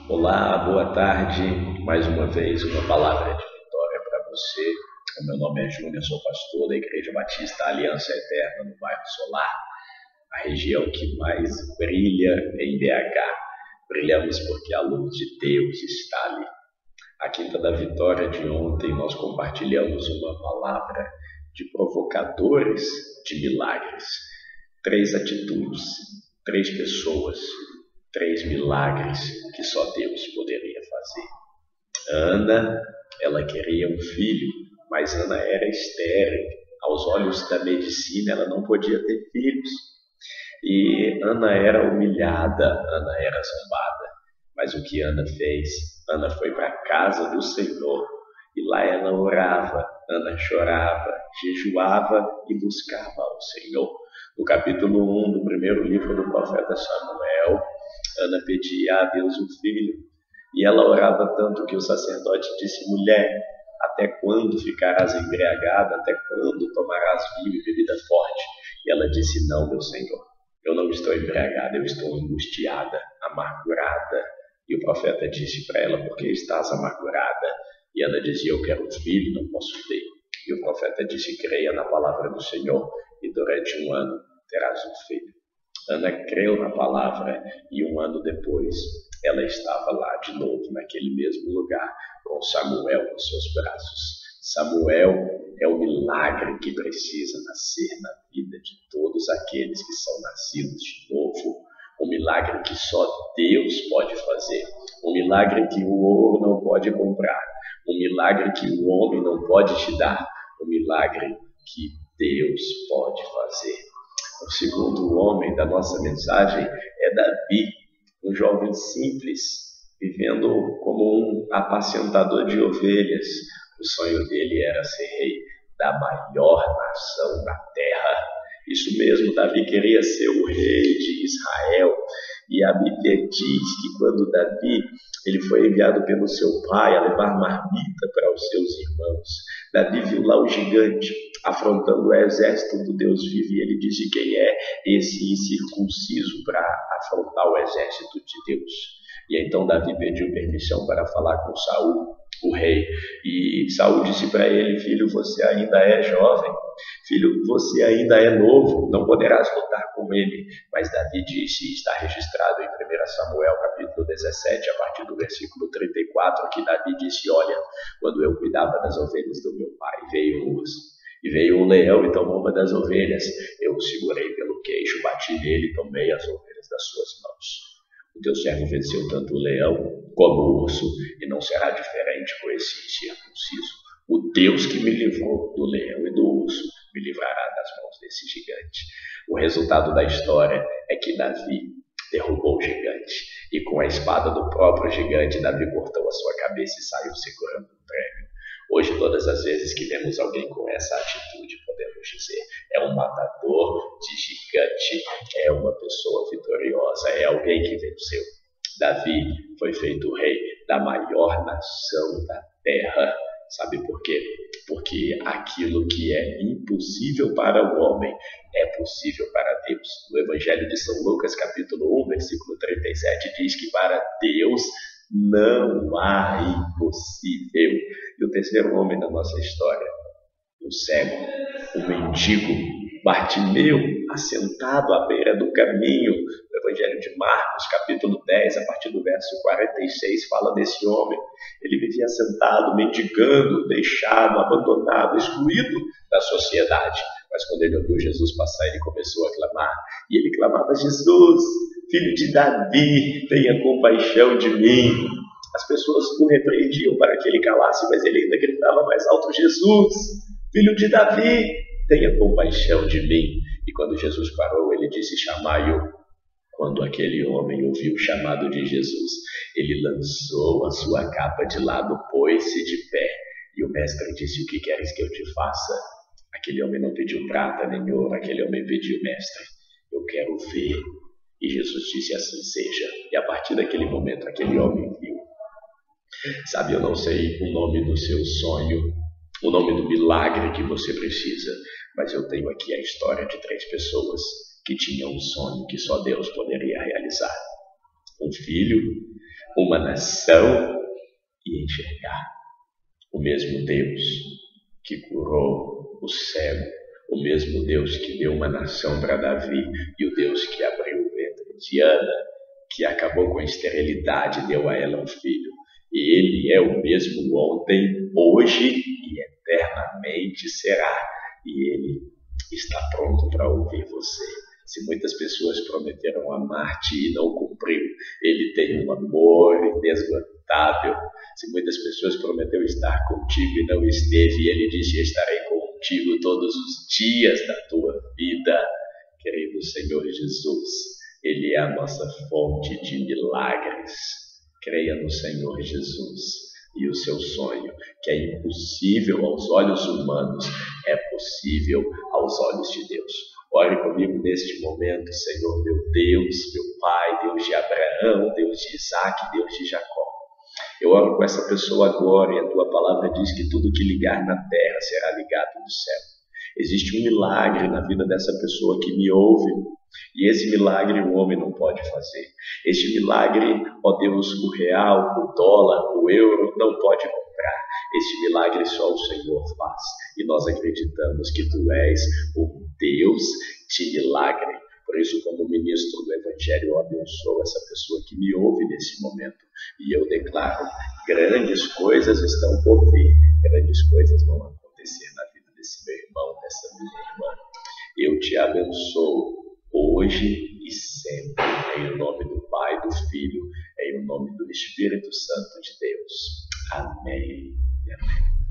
Olá, boa tarde. Mais uma vez, uma palavra de vitória para você. O meu nome é Júnior, sou pastor da Igreja Batista Aliança Eterna no bairro Solar, a região que mais brilha em BH. Brilhamos porque a luz de Deus está ali. A Quinta da Vitória de ontem nós compartilhamos uma palavra de provocadores de milagres. 3 atitudes, 3 pessoas, 3 milagres que só Deus poderia fazer. Ana, ela queria um filho, mas Ana era estéril. Aos olhos da medicina, ela não podia ter filhos. E Ana era humilhada, Ana era zombada. Mas o que Ana fez? Ana foi para a casa do Senhor. E lá ela orava, Ana chorava, jejuava e buscava ao Senhor. No capítulo 1 do primeiro livro do profeta Samuel, Ana pedia a Deus um filho, e ela orava tanto que o sacerdote disse: mulher, até quando ficarás embriagada? Até quando tomarás vinho e bebida forte? E ela disse: não, meu Senhor, eu não estou embriagada, eu estou angustiada, amargurada. E o profeta disse para ela: por que estás amargurada? E Ana dizia: eu quero um filho, não posso ter. E o profeta disse: creia na palavra do Senhor, e durante um ano terás um filho. Ana creu na palavra e um ano depois ela estava lá de novo, naquele mesmo lugar, com Samuel nos seus braços. Samuel é o milagre que precisa nascer na vida de todos aqueles que são nascidos de novo. Um milagre que só Deus pode fazer. Um milagre que o ouro não pode comprar. Um milagre que o homem não pode te dar. Um milagre que Deus pode fazer. O segundo homem da nossa mensagem é Davi, um jovem simples, vivendo como um apacentador de ovelhas. O sonho dele era ser rei da maior nação da terra. Isso mesmo, Davi queria ser o rei de Israel. E a Bíblia diz que quando Davi ele foi enviado pelo seu pai a levar marmita para os seus irmãos, Davi viu lá o gigante afrontando o exército do Deus vivo, e ele disse: quem é esse incircunciso para afrontar o exército de Deus? E então Davi pediu permissão para falar com Saul, o rei, e Saul disse para ele: filho, você ainda é jovem, filho, você ainda é novo, não poderás lutar com ele. Mas Davi disse, está registrado em 1 Samuel capítulo 17, a partir do versículo 34, que Davi disse: olha, quando eu cuidava das ovelhas do meu pai, veio um leão e tomou uma das ovelhas. Eu o segurei pelo queixo, bati nele e tomei as ovelhas das suas mãos. O teu servo venceu tanto o leão como o urso, e não será diferente com esse incircunciso. O Deus que me livrou do leão e do urso me livrará das mãos desse gigante. O resultado da história é que Davi derrubou o gigante, e com a espada do próprio gigante, Davi cortou a sua cabeça e saiu segurando um prêmio. Hoje, todas as vezes que vemos alguém com essa atitude, podemos dizer: é um matador de gigante, é uma pessoa vitoriosa, é alguém que venceu. Davi foi feito rei da maior nação da terra. Sabe por quê? Porque aquilo que é impossível para o homem é possível para Deus. No Evangelho de São Lucas, capítulo 1, versículo 37, diz que para Deus não há impossível. E o terceiro homem da nossa história, o cego, o mendigo, Bartimeu, assentado à beira do caminho. O Evangelho de Marcos, capítulo 10, a partir do verso 46, fala desse homem. Ele vivia sentado, mendigando, deixado, abandonado, excluído da sociedade. Mas quando ele ouviu Jesus passar, ele começou a clamar. E ele clamava: Jesus, filho de Davi, tenha compaixão de mim. As pessoas o repreendiam para que ele calasse, mas ele ainda gritava mais alto: Jesus, filho de Davi, tenha compaixão de mim. E quando Jesus parou, ele disse: chamai-o. Quando aquele homem ouviu o chamado de Jesus, ele lançou a sua capa de lado, pôs-se de pé. E o mestre disse: o que queres que eu te faça? Aquele homem não pediu prata nem ouro, aquele homem pediu: mestre, eu quero ver. E Jesus disse: assim seja. E a partir daquele momento, aquele homem viu. Sabe, eu não sei o nome do seu sonho, o nome do milagre que você precisa, mas eu tenho aqui a história de 3 pessoas que tinham um sonho que só Deus poderia realizar. Um filho uma nação e enxergar. O mesmo Deus que curou o cego, o mesmo Deus que deu uma nação para Davi, e o Deus que abriu o ventre de Ana, que acabou com a esterilidade e deu a ela um filho. E Ele é o mesmo ontem, hoje e eternamente será. E Ele está pronto para ouvir você. Se muitas pessoas prometeram amar-te e não cumpriu, Ele tem um amor inesgotável. Se muitas pessoas prometeram estar contigo e não esteve, e Ele disse: estarei contigo todos os dias da tua vida. Querido Senhor Jesus, Ele é a nossa fonte de milagres. Creia no Senhor Jesus, e o seu sonho, que é impossível aos olhos humanos, é possível aos olhos de Deus. Ore comigo neste momento, Senhor, meu Deus, meu Pai, Deus de Abraão, Deus de Isaac, Deus de Jacó. Eu oro com essa pessoa agora, e a tua palavra diz que tudo que ligar na terra será ligado no céu. Existe um milagre na vida dessa pessoa que me ouve, e esse milagre o homem não pode fazer. Este milagre, ó Deus, o real, o dólar, o euro não pode comprar. Este milagre só o Senhor faz, e nós acreditamos que tu és o Deus de milagre. Por isso, como ministro do Evangelho, eu abençoo essa pessoa que me ouve nesse momento, e eu declaro: grandes coisas estão por vir, grandes coisas vão acontecer na vida desse meu irmão, dessa minha irmã. Eu te abençoo hoje e sempre, em nome do Pai, do Filho, em nome do Espírito Santo de Deus. Amém e amém.